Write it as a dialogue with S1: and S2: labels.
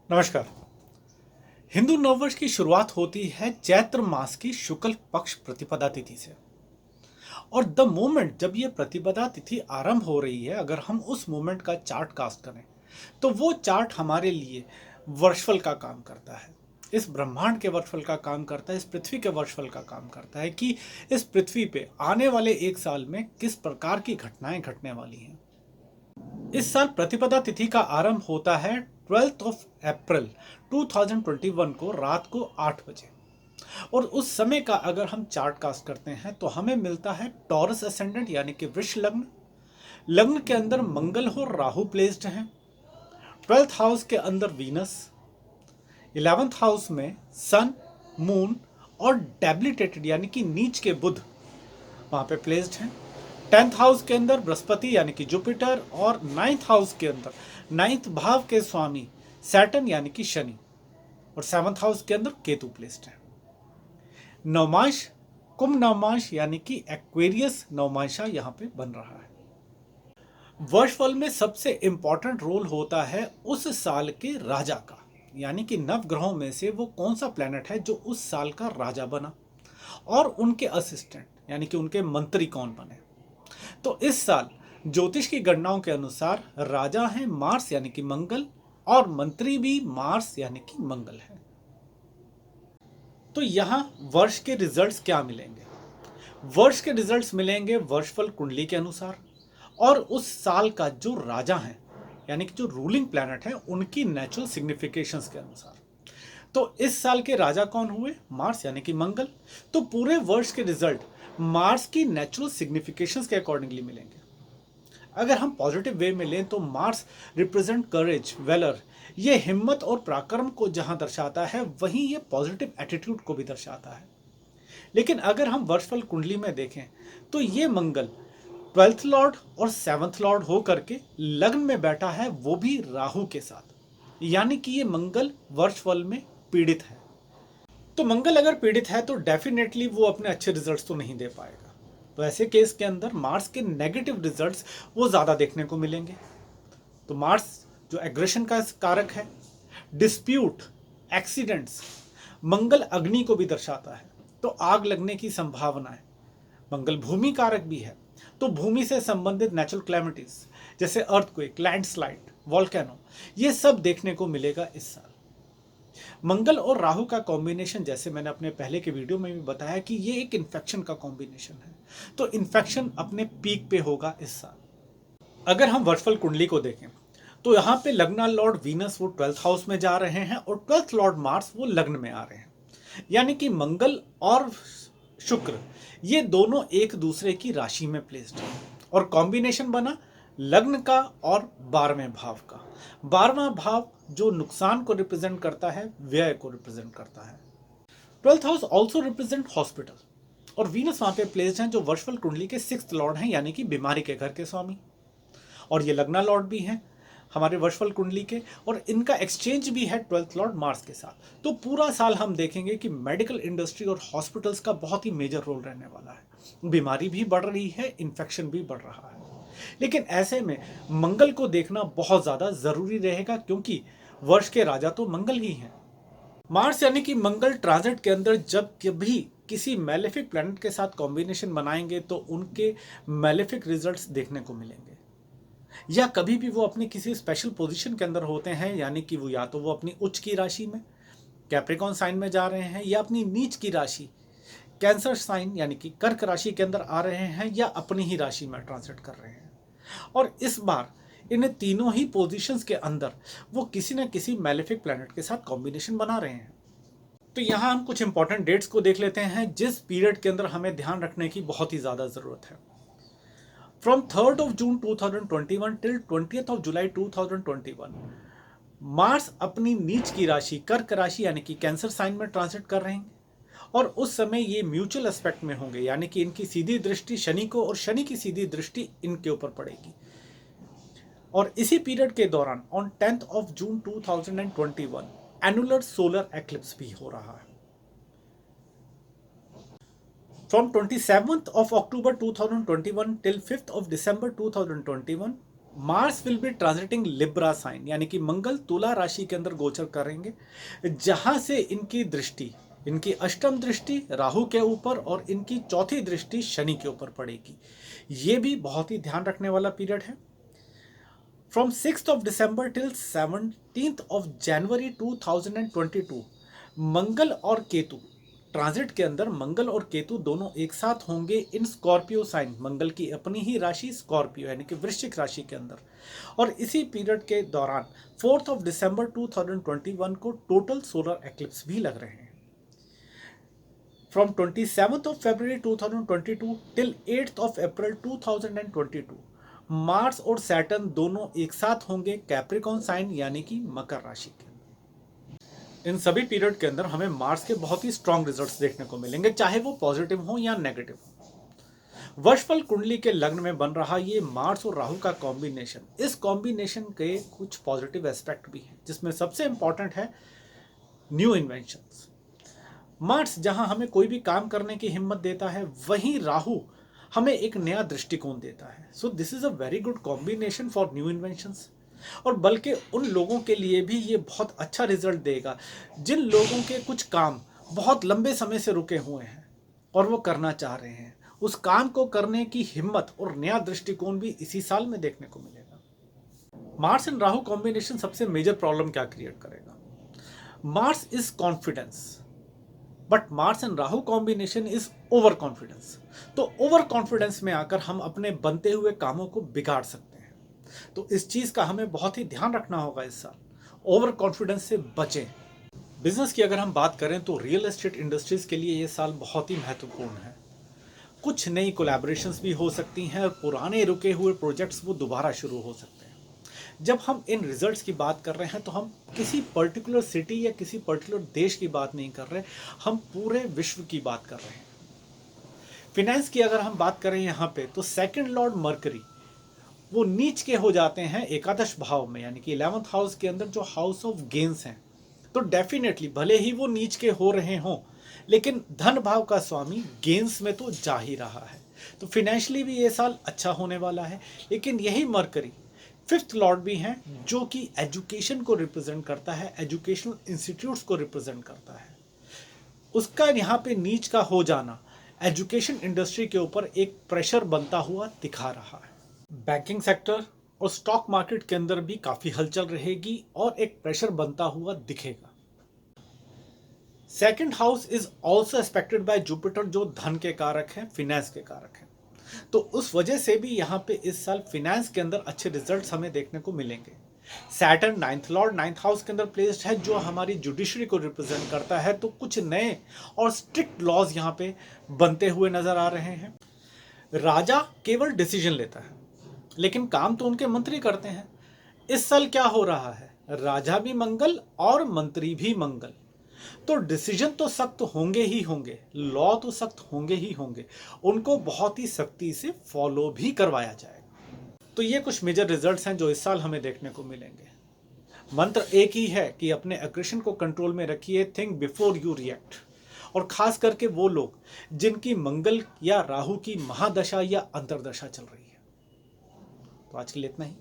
S1: नमस्कार। हिंदू नववर्ष की शुरुआत होती है चैत्र मास की शुक्ल पक्ष प्रतिपदा तिथि से। और द मोमेंट जब ये प्रतिपदा तिथि आरंभ हो रही है, अगर हम उस मोमेंट का चार्ट कास्ट करें तो वो चार्ट हमारे लिए वर्षफल का काम करता है। इस ब्रह्मांड के वर्षफल का काम करता है, इस पृथ्वी के वर्षफल का काम करता है कि इस पृथ्वी पे आने वाले एक साल में किस प्रकार की घटनाएं घटने वाली हैं। इस साल प्रतिपदा तिथि का आरंभ होता है 12 अप्रैल 2021 को रात को 8 बजे। और उस समय का अगर हम चार्ट कास्ट करते हैं तो हमें मिलता है टॉरस असेंडेंट यानी कि वृष लग्न। लग्न के अंदर मंगल और राहु प्लेस्ड हैं। 12th हाउस के अंदर वीनस, 11th हाउस में सन, मून और डेबिलिटेटेड यानी कि नीच के बुध वहां पे प्लेस्ड हैं। 10th हाउस के अंदर बृहस्पति यानी कि जुपिटर और 9th हाउस के अंदर 9th भाव के स्वामी सैटर्न यानी कि शनि और 7th हाउस के अंदर केतु प्लेस्ड है। नवमांश कुंभ नवमांश यानी कि एक्वेरियस नवमांशा यहां पे बन रहा है। वर्षफल में सबसे इंपॉर्टेंट रोल होता है उस साल के राजा का, यानी कि नवग्रहों में से वो कौन सा प्लेनेट है जो उस साल का राजा बना और उनके असिस्टेंट यानी कि उनके मंत्री कौन बने। तो इस साल ज्योतिष की गणनाओं के अनुसार राजा हैं मार्स यानी कि मंगल और मंत्री भी मार्स यानी कि मंगल है। तो यहां वर्ष के रिजल्ट्स क्या मिलेंगे? वर्ष के रिजल्ट्स मिलेंगे वर्षफल कुंडली के अनुसार और उस साल का जो राजा है यानी कि जो रूलिंग प्लैनेट है उनकी नेचुरल सिग्निफिकेशंस के अनुसार। तो इस साल के राजा कौन हुए? मार्स यानी कि मंगल। तो पूरे वर्ष के रिजल्ट मार्स की नेचुरल सिग्निफिकेशंस के अकॉर्डिंगली मिलेंगे। अगर हम पॉजिटिव वे में लें तो मार्स रिप्रेजेंट करेज, वेलर, ये हिम्मत और पराक्रम को जहां दर्शाता है वहीं ये पॉजिटिव एटीट्यूड को भी दर्शाता है। लेकिन अगर हम वर्षफल कुंडली में देखें तो ये मंगल 12th लॉर्ड और 7th लॉर्ड होकर के लग्न में बैठा है, वो भी राहु के साथ, यानी कि ये मंगल वर्षफल में पीड़ित है। तो मंगल अगर पीड़ित है तो डेफिनेटली वो अपने अच्छे रिजल्ट्स तो नहीं दे पाएगा। तो ऐसे केस के अंदर मार्स के नेगेटिव रिजल्ट्स वो ज्यादा देखने को मिलेंगे। तो मार्स जो एग्रेशन का कारक है, डिस्प्यूट, एक्सीडेंट्स, मंगल अग्नि को भी दर्शाता है तो आग लगने की संभावना है। मंगल भूमि कारक भी है तो भूमि से संबंधित नेचुरल क्लैमिटीज जैसे अर्थक्वेक, लैंडस्लाइड, वॉल्केनो, ये सब देखने को मिलेगा इस साल। मंगल और राहु का कॉम्बिनेशन, जैसे मैंने अपने पहले के वीडियो में भी बताया कि ये एक इन्फेक्शन का कॉम्बिनेशन है, तो इन्फेक्शन अपने पीक पे होगा इस साल। अगर हम वर्षफल कुंडली को देखें तो यहाँ पे लग्ना लॉर्ड वीनस वो 12th हाउस में जा रहे हैं और 12th लॉर्ड मार्स वो लग्न में आ रहे हैं, यानी कि मंगल और शुक्र ये दोनों एक दूसरे की राशि में प्लेस्ड है और कॉम्बिनेशन बना लग्न का और 12वें भाव का। 12वां भाव जो नुकसान को रिप्रेजेंट करता है, व्यय को रिप्रेजेंट करता है। 12th house also represent hospital और वीनस वहां पे प्लेस्ड हैं जो वर्षफल कुंडली के 6th लॉर्ड हैं, यानी कि बीमारी के घर के स्वामी। और ये लग्ना लॉर्ड भी हैं हमारे वर्षफल कुंडली के और इनका एक्सचेंज भी है 12th लॉर्ड मार्स के साथ। तो पूरा साल हम देखेंगे कि मेडिकल इंडस्ट्री और हॉस्पिटल्स का बहुत ही मेजर रोल रहने वाला है। बीमारी भी बढ़ रही है, इन्फेक्शन भी बढ़ रहा है। लेकिन ऐसे में मंगल को देखना बहुत ज्यादा जरूरी रहेगा क्योंकि वर्ष के राजा तो मंगल ही हैं। मार्स यानी कि मंगल ट्रांजिट के अंदर जब कभी किसी मैलेफिक प्लैनेट के साथ कॉम्बिनेशन बनाएंगे तो उनके मैलेफिक रिजल्ट्स देखने को मिलेंगे। या कभी भी वो अपनी किसी स्पेशल पोजीशन के अंदर होते हैं, यानी कि वो या तो वो अपनी उच्च की राशि में कैप्रिकॉन साइन में जा रहे हैं या अपनी नीच की राशि कैंसर साइन यानी कि कर्क राशि के अंदर आ रहे हैं या अपनी ही राशि में ट्रांसिट कर रहे हैं। और इस बार इन तीनों ही पोजीशंस के अंदर वो किसी न किसी मैलेफिक प्लैनेट के साथ कॉम्बिनेशन बना रहे हैं। तो यहाँ हम कुछ इंपॉर्टेंट डेट्स को देख लेते हैं जिस पीरियड के अंदर हमें ध्यान रखने की बहुत ही ज़्यादा ज़रूरत है। From 3rd of June 2021 till 20th of July 2021 Mars अपनी नीच की राशि कर्क राशि यानी कि कैंसर साइन में ट्रांसिट कर रहे हैं और उस समय ये म्यूचुअल एस्पेक्ट में होंगे, यानी कि इनकी सीधी दृष्टि शनि को और शनि की सीधी दृष्टि इनके ऊपर पड़ेगी। और इसी पीरियड के दौरान on 10th of June 2021 annular solar eclipse भी हो रहा है। From 27th of October 2021 till 5th of December 2021 Mars will be transiting Libra sign, यानी कि मंगल तुला राशि के अंदर गोचर करेंगे, जहां से इनकी दृष्टि, इनकी अष्टम दृष्टि राहु के ऊपर और इनकी चौथी दृष्टि शनि के ऊपर पड़ेगी। ये भी बहुत ही ध्यान रखने वाला पीरियड है। From 6th of December till 17th of January 2022 मंगल और केतु ट्रांजिट के अंदर, मंगल और केतु दोनों एक साथ होंगे इन स्कॉर्पियो साइन, मंगल की अपनी ही राशि स्कॉर्पियो यानी कि वृश्चिक राशि के अंदर। और इसी पीरियड के दौरान 4th of December 2021 को टोटल सोलर एक्लिप्स भी लग रहे हैं। From 27th of February 2022 till 8th of April 2022 Mars और सैटर्न दोनों एक साथ होंगे कैप्रिकॉर्न साइन यानी कि मकर राशि के। इन सभी पीरियड के अंदर हमें मार्स के बहुत ही स्ट्रांग रिजल्ट्स देखने को मिलेंगे, चाहे वो पॉजिटिव हो या नेगेटिव हो। वर्षफल कुंडली के लग्न में बन रहा ये मार्स और राहु का कॉम्बिनेशन, इस कॉम्बिनेशन के कुछ पॉजिटिव एस्पेक्ट भी हैं, जिसमें सबसे इंपॉर्टेंट है न्यू इन्वेंशंस। मार्स जहां हमें कोई भी काम करने की हिम्मत देता है, वहीं राहु हमें एक नया दृष्टिकोण देता है। So this is a very good combination for new inventions. और बल्कि उन लोगों के लिए भी ये बहुत अच्छा रिजल्ट देगा जिन लोगों के कुछ काम बहुत लंबे समय से रुके हुए हैं और वो करना चाह रहे हैं। उस काम को करने की हिम्मत और नया दृष्टिकोण भी इसी साल में देखने को मिलेगा। मार्स एंड राहु कॉम्बिनेशन सबसे मेजर प्रॉब्लम क्या क्रिएट करेगा? Mars is confidence, but Mars and Rahu combination is over confidence. तो ओवर कॉन्फिडेंस में आकर हम अपने बनते हुए कामों को बिगाड़ सकते हैं। तो इस चीज का हमें बहुत ही ध्यान रखना होगा इस साल, ओवर कॉन्फिडेंस से बचें। बिजनेस की अगर हम बात करें तो रियल एस्टेट इंडस्ट्रीज के लिए ये साल बहुत ही महत्वपूर्ण है। कुछ नई कोलैबोरेशंस भी हो सकती हैं और पुराने रुके हुए प्रोजेक्ट्स वो दोबारा शुरू हो सकते हैं। जब हम इन रिजल्ट्स की बात कर रहे हैं तो हम किसी पर्टिकुलर सिटी या किसी पर्टिकुलर देश की बात नहीं कर रहे, हम पूरे विश्व की बात कर रहे हैं। फिनेंस की अगर हम बात करें यहाँ पे तो सेकंड लॉर्ड मरकरी वो नीच के हो जाते हैं एकादश भाव में, यानी कि 11th हाउस के अंदर जो हाउस ऑफ गेन्स हैं। तो डेफिनेटली भले ही वो नीच के हो रहे हों, लेकिन धन भाव का स्वामी गेन्स में तो जा ही रहा है। तो फिनेंशियली भी ये साल अच्छा होने वाला है। लेकिन यही मरकरी 5th लॉर्ड भी हैं जो कि एजुकेशन को रिप्रेजेंट करता है, एजुकेशनल इंस्टीट्यूट्स को रिप्रेजेंट करता है। उसका यहाँ पे नीच का हो जाना एजुकेशन इंडस्ट्री के ऊपर एक प्रेशर बनता हुआ दिखा रहा है। बैंकिंग सेक्टर और स्टॉक मार्केट के अंदर भी काफी हलचल रहेगी और एक प्रेशर बनता हुआ दिखेगा। Second house is also expected bye Jupiter जो धन के कारक हैं, फिनेंस के कारक हैं। तो उस वजह से भी यहाँ पे इस साल फिनेंस के अंदर अच्छे रिजल्ट्स हमें देखने को मिलेंगे। Saturn 9th Lord 9th house के अंदर प्लेस्ड है जो हमारी जुडिशरी को रिप्रेजेंट करता है। तो कुछ नए और स्ट्रिक्ट लॉज यहाँ पे बनते हुए नजर आ रहे हैं। राजा केवल डिसीजन लेता है लेकिन काम तो उनके मंत्री करते हैं। इस साल क्या हो रहा है? राजा भी मंगल और मंत्री भी मंगल। तो डिसीजन तो सख्त होंगे ही होंगे, लॉ तो सख्त होंगे ही होंगे, उनको बहुत ही सख्ती से फॉलो भी करवाया जाएगा। तो ये कुछ मेजर रिजल्ट्स हैं जो इस साल हमें देखने को मिलेंगे। मंत्र एक ही है कि अपने एग्रेशन को कंट्रोल में रखिए, थिंक बिफोर यू रिएक्ट। और खास करके वो लोग जिनकी मंगल या राहु की महादशा या अंतरदशा चल रही है। तो आज के लिए इतना ही।